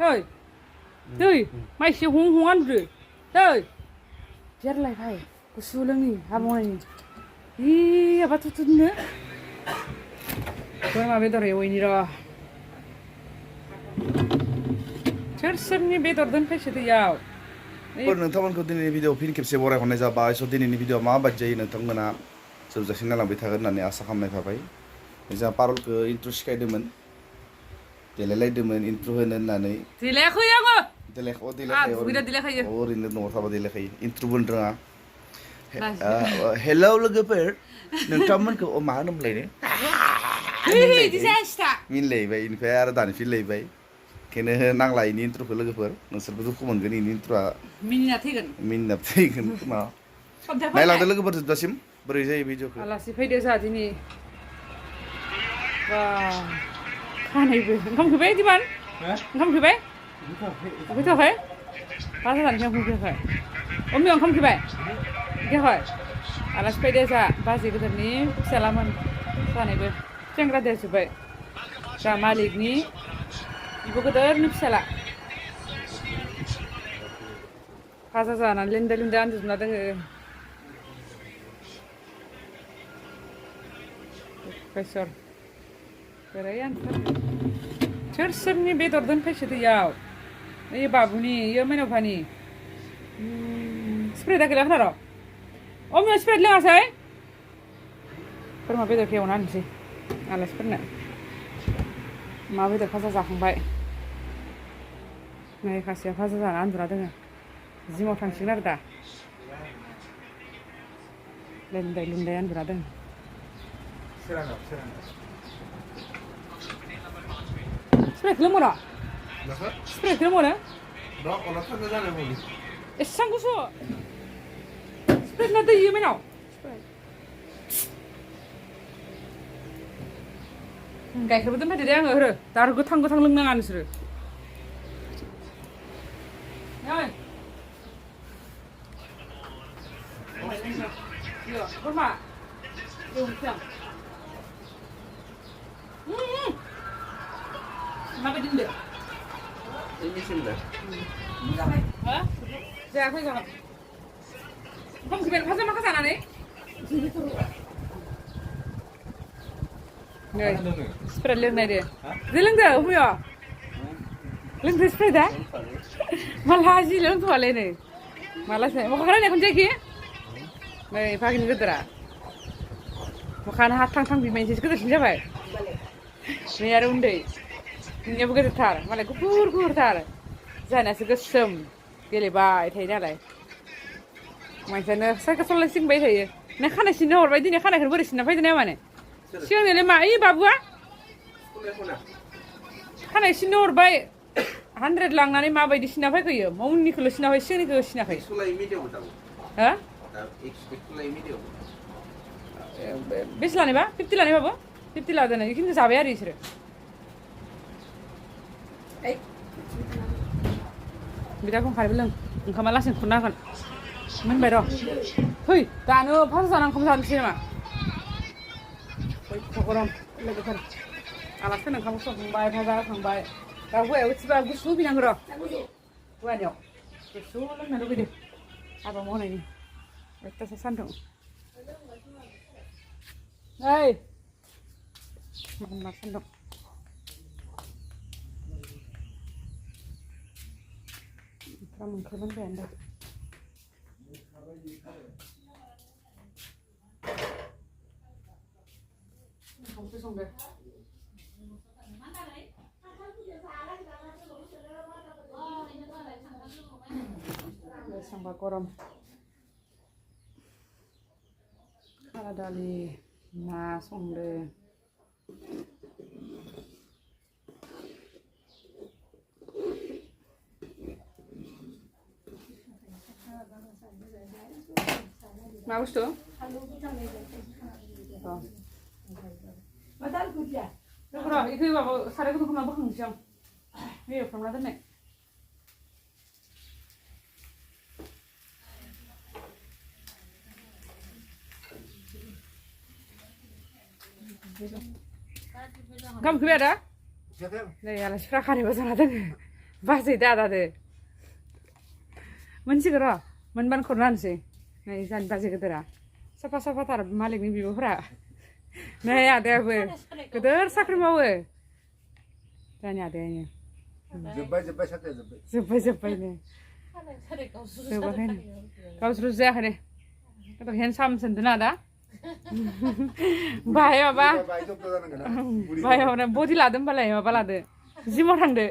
Thôi. Tươi, mày siêu hung hung ăn rồi. Tươi. Chết lại phải. Có số lưng này, ham mồi này. Ih, apa tuh nữa? Tôi mà betul ya ini rồi. Cersei betul dan fashion itu ya. नोंथांमोनखौ दिनैनि video फिन खेबसे बरायहरनाय जाबाय स' दिनैनि video माबायदि जायो नोंथांमोना जोबजासिम नायलांबाय थागोन होननानै आसा खालामनाय थाबाय जोंहा पारुलखौ इन्ट्र' सिखायदोंमोन देलायलायदोंमोन इन्ट्र' होनो होननानै देलायाखै आङो देलायखायो ओरैनो न'आव थाबा देलायखायो इन्ट्र'बो होनो रोङा हेलौ लोगोफोर नोंथांमोनखौ मा होनोमोनलायनो मिनिलायबाय बेनिफ्राय आरो दानि फिनलायबाय ओंखायनो नांला इनि इन्ट्र'खौ लोगोफोर नोंसोरबो दुखु मोनगोन इनि इन्ट्र'आ मिनिना थैगोन खोमा नायलांदो लोगोफोर जोबजासिम बोरै जायो भिडिअखौ आलासि फैदो जोंहा दिनै बा खानायबो ओंखाम उखैबाय दिमान ओंखाम उखैबाय उखैथ'वाखै बाजार जानायखाय उखैयाखै अम्मी ओंखाम उखैबाय उखैयाखै आलासि फैदो जोंहा बाजै गोदोरनि फिसालामोन जानायबो सेंग्रा देरजोब्बाय जोंहा मालिकनि बिब' गोदोरनि फिसाला भाजा जानानै लेन्दा लेन्दा आनजुबना दोङो बेसर बोरै आनथारगोन सोर सोरनि बेदर दोनफैसो दैयाव ओइ बाबुनि इयो मैनावफानि स्प्रेडा गैला र' अमिया स्प्रेड लोङासै बोरमा बेदरखौ एवना होनोसै आलासिफोरनो मा बेदर भाजा जाखांबाय नै खासेया भाजा जाना आन्दुना दोङो जिमाव थांसिगोन आरो दा लेन्दाय लेन्दाय आन्दुना दोङो स्प्रेडखौ लोंमोन स्प्रेडखौ लोंमोन एसेबां गुसु स्प्रेड ना दै मेनाव गाइखेरबो दोनफैदो दे आङो होरो दा आरो गोथां गोथां लोंनाङा नोंसोरो बोरमा एवनोसै आं माबायदि होनदो जायाखै जागोन ओंखाम उखैबाय भाजा माखा जानानै नै स्प्रेड लोंनाय दे जे लोंदो अबेया लोंदो स्प्रेडा माला जि लोंथ'वालै नै मालासो मोखां रायनायखौनो जायाखि नै फागिनि गोदोरा मोखाङानो हा थां थां बिमायनिसो गोदोरसिन जाबाय नै आरो उन्दै नोंनियाबो गोदोरथार मालाय गुफुर गुफुरथार जानायासो गोसोम गेलेबाय थायो नालाय मानसियानो साइकेल सलायसिंबाय थायो नों खानाय सिननो हरबाय दिनै खानायखौनो बोरै सिनना फैदो ना माने सिगांनियालाय मा ओइ बाबुआ खानाय सिननो हरबाय 100 लांनानै माबायदि सिनना फैखोयो उननिखौल' सिना फै सिगांनिखौ सिनाखै हो बेसे लानायबा 50 लानायबाबो 50 लादों बेखिनिखौ जाबाय आरो बिसोरो बिदाखौ ओंखारबो लों ओंखामा लासैनो खुरना होगोन मोनबाय र' फै दानो भाजा जाना ओंखाम जानोसै नामा गरम लोगोफोर आलासिफोरनो ओंखाम संखांबाय भाजा होखांबाय दा हौवायाव एसेबा गुसु होफैनांगौ र' हौवानियाव गुसु लोंनो लुगैदों हाबा मावनायनि अयथासार सान्दुं ओइ मा सान्दुं ओंखाम मोनबायानो दा ओंखामखौ संदो बेसेबांबा गरम खाला दालि ना संदो मा बुस्थु इखौ माबा साराय गुदुं खालामना बोखांनोसै आं बे एवफ्रामना दोननाय ओंखाम उखैबाय आदा नै आलासिफ्रा खारैबो जाना दोङो बाजै दादादो मोनसिगो र' मोनबानो खरना होनोसै नै जानि बाजै गोदोरा साफा साफाथार मालिकनि बिब'फोरा नै आदायाबो गोदोर साख्रि मावो जानि आदायानो जोब्बायनो जोबाखैनो गावसोर जायाखैनो गथ' हेन्डसाम सोन्दों दा बाहाय माबा बडि लादो होनबालाय माबा लादो जिमाव थांदो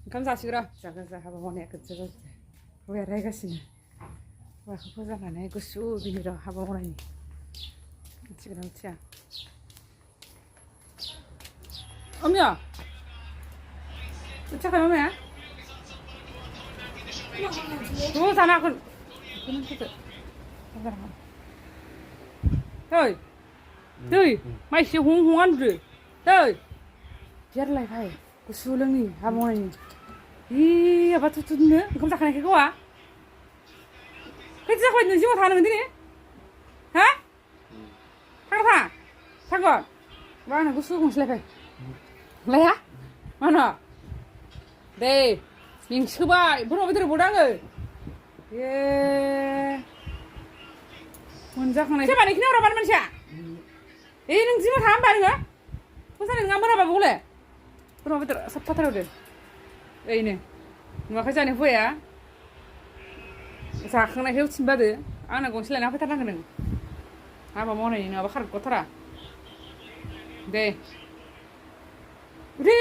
ओंखाम जासिगोन र' जागोन हाबा मावनाया गोजो हौवाया रायगासिनो हौवाखौ फोजानानै गुसु बिनि र' हाबा मावनायनि मिथिगोन ना मिथिया अमिया मिथियाखै अमिया थ' जानो हागोन दै दै माइसे हं आनदो दै बियारलायबाय गुसु लोंनि हाबा मावनायनि माबा थुथुनो ओंखाम जाखानायखाय गावा खैथो जाखाबाय नों जिउआव थानो दिनै हा थांगोन बा आंना गुसु गंसे लायबाय लाया मानो दे मेंसोबाय बोरमा बेदर बौदो आङो मोनजाखांनाय सोरबा नोंखिनि हराबानो मानसिया नों जिउआव थाङा होनबा नोङो मोसानाय नङा मोनाबाबो हले बोरमा बेदर साफाथारदो ओइनो नुवाखै जानो हौवाया जाखांनायखाय उथिनबादो आंना गंसे लायना फैथारनांगोन नों हाबा मावनायनि नङाबा खारग'थारा दे उथि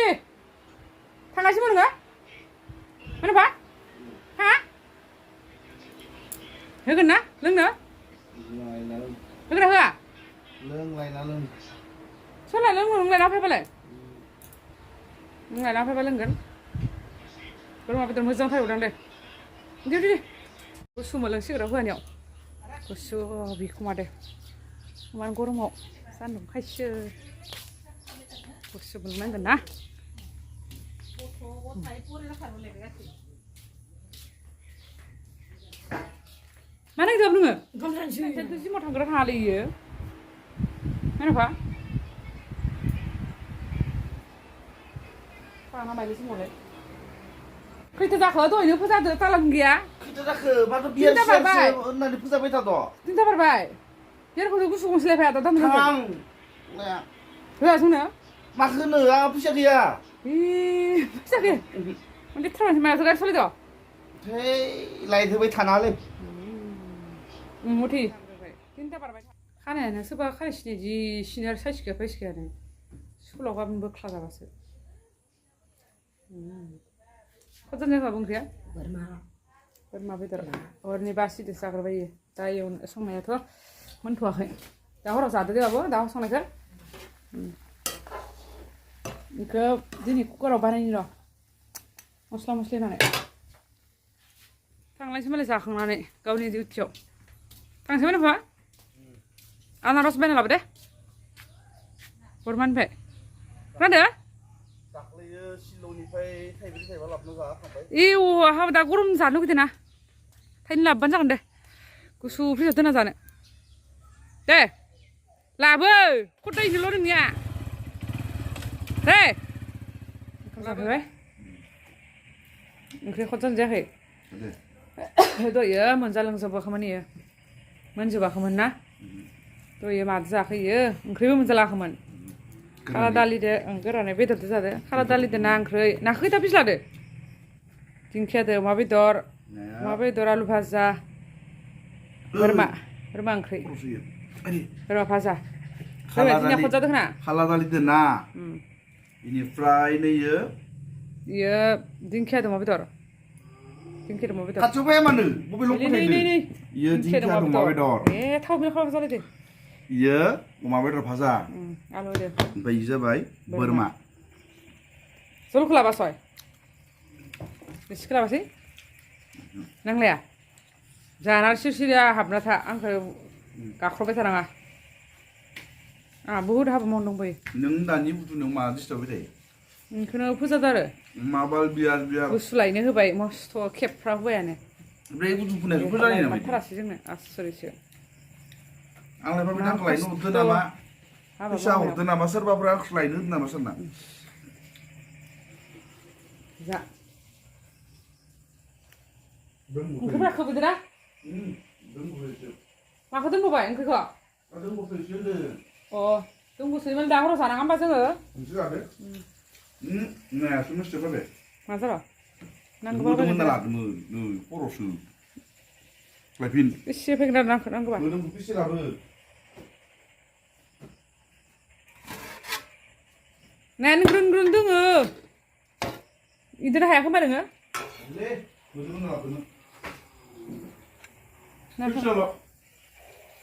थांगासिनो नोङो मानोबा हा होगोन ना लोंनो होगोन ना होआ सोरलाय लोंलायना फैबालाय लायना फैबा लोंगोन बोरमा बेदर मोजां थायौदां दे दे गुसु मोनलोंसिगोन हौवानियाव गुसु बिखुमा दे इमान गरमाव सान्दुं खायसो गुसु मोननांगोन ना मा नागिरदों नोङो जिमाव थांग्रा थाङालै इयो मानोफा पाना बायदि समावलाय खैथा जाखो दहायनो फोजादो तालां गैया खैथा जाखो माथो बियार होननानै फोजाबाय थाद' तिनथा बारबाय बियारखौनो गुसु गंसे लायफाया दा दाम थां होआ जोंनो माखो होनो आंहा फैसा गैया फैसा गैया माने ट्रान्स मायासो गारि सलिद' लाइट होबाय थानाङालै मथि तिनथा बारबाय खानायानो सोरबा खानाय सिनाय जि सिनाय आरो साइस गैया फाइस गैयानो स्कुलाव गाबोन बोख्ला जाबासो खजन जाखा ओंख्रिया बोरमा बेदर हरनि बासिदो जाग्रोबायो दा एवनो संनायाथ' मोनथ'वाखै दा हराव जादो दे बाबु दा हर संनायखौ बेखौ दिनै कुकाराव बानायनि र' मस्ला मस्लि होनानै थांलायसै मालाय जाखांनानै गावनि डिउटियाव थांसै मानोफा आनारस बायना लाबो दे बरमानिफ्राय खोनादो दाख्लैयो शिलंनिफ्राय थाइब्रै थाइबा लाबोना जाखांबाय हाबा दा गरम जानो लुगैदों ना थाइनै लाबोबानो जागोन दे गुसु फ्रिजाव दोनना जानो दे लाबो खदायसोल' नोंनिया दे ओंखाम जाफैबाय ओंख्रि खदजान जायाखै दहायो मोनजालोंजोबाखैमोन इयो मोनजोबाखैमोन ना दहायो मादो जाखैयो ओंख्रिबो मोनजालाखैमोन खाला दालिदो गोरानै बेदरदो जादो खाला दालिदो ना ओंख्रि नाखौ खैथा पिस लादो दिंखियादो अमा बेदर आलु भाजा बोरमा ओंख्रि बोरमा भाजा दिनिया खदजादों ना खाला दालिदो ना बेनिफ्राय नैयो इयो दिंखियादो अमा बेदर खाथियाव फैया मानो बबे ल'क फैदो इयो दिंखिया अमा बेदर थाव बिल खालाम जालायदो इयो अमा बेदर भाजा आलु होदो ओमफ्राय इयो जाबाय बोरमा जलखौ लाबासय बेसेखौ लाबासै नांलाया जानानै सिरिया हाबना था आंखौ गाख्रबबाय थानाङा आंहा बहुद हाबा मावनो दंबायो नों दानि बुथुनायाव मा दिस्टार्ब थायो बेखौनो फोजादो आरो माबा बियार गुसु लायनो होबाय मस्थ' खेबफ्रा होबायानो ओमफ्राय बुथुनायखौ फोजायो नामा थारासै जोंनो आसरितसो आंलाय माबा आंखौ लायनो हरदो नामा फैसा हरदो नामा सोरबाफोर आंखौ लायनो होदो नामा सोरना जा ओंख्रिफोरा खोबोदोना माखौ दोनबोबाय ओंख्रिखौ अ दोनबोसोयोमोन दा हराव जानाङा होमबा जोङो नायासो नस्थ' जाबाय मा जाबाय मोदोमोन ना लादोंमोन नै खर'सो लायफिन एसे फैगोन नांगौबा मोदोमखौ बेसे लाबो नायानो ग्रुन ग्रुन दोङो इदिनो हायाखै होमबा नोङो मोदोमोन ना लाबोनो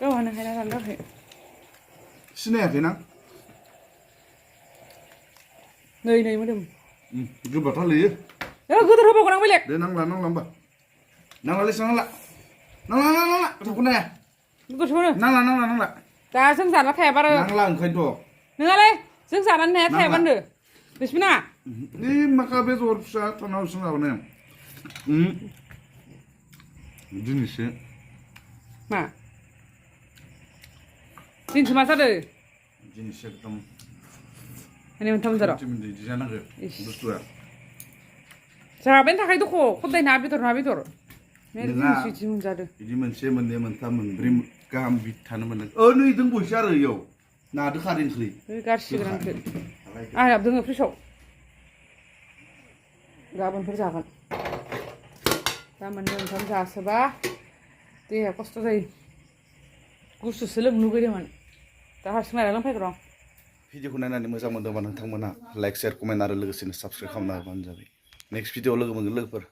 गावहानो हायना लानो थाखाय सिनायाखै ना नै मोदोम गोबाथा लैयो गोदोर होबावगोन आं बेलेग दे नांला होमबा नांलालै नांला गोथावखौ नाया गोथावनो नांला दा जों जाना थायाबा आरो नांला ओंखायनोथ' नोङालै जों जानानै नाया थायाबा होनदो बिसमिना नै माखा बेदर फिसा थानावसो माबानो दिनैसो मा दिनैसो मा जादों दिनैसो एकदम माने मोनथाम जारो बिदि जानांगौ बुस्थुआ जाबायानो थाखाय दख' खदाय ना बेदर नोंहा बिदि मोनजादों बिदि मोनसे मोननै मोनथाम मोनब्रै गाहाम बिदि थानो मोनदों नै दंबावसो आरो इयाव नादो खारै ओंख्रि गारसिगोन आंखो आंहाबो दोङो फ्रिजआव गाबोनफोर जागोन दा मोननै मोनथाम जासोबा देहाया खस्थ' जायो गुसुसो लोंनो लुगैदोंमोन दा हारसिं नायना लोंफैग्र' आं भिडिअखौ नायनानै मोजां मोनदोंबा नोंथांमोना लाइक शेयार कमेन्ट आरो लोगोसेनो साबस्क्राइब खालामना होबानो जाबाय नेक्स्ट भिडिअआव लोगो मोनगोन लोगोफोर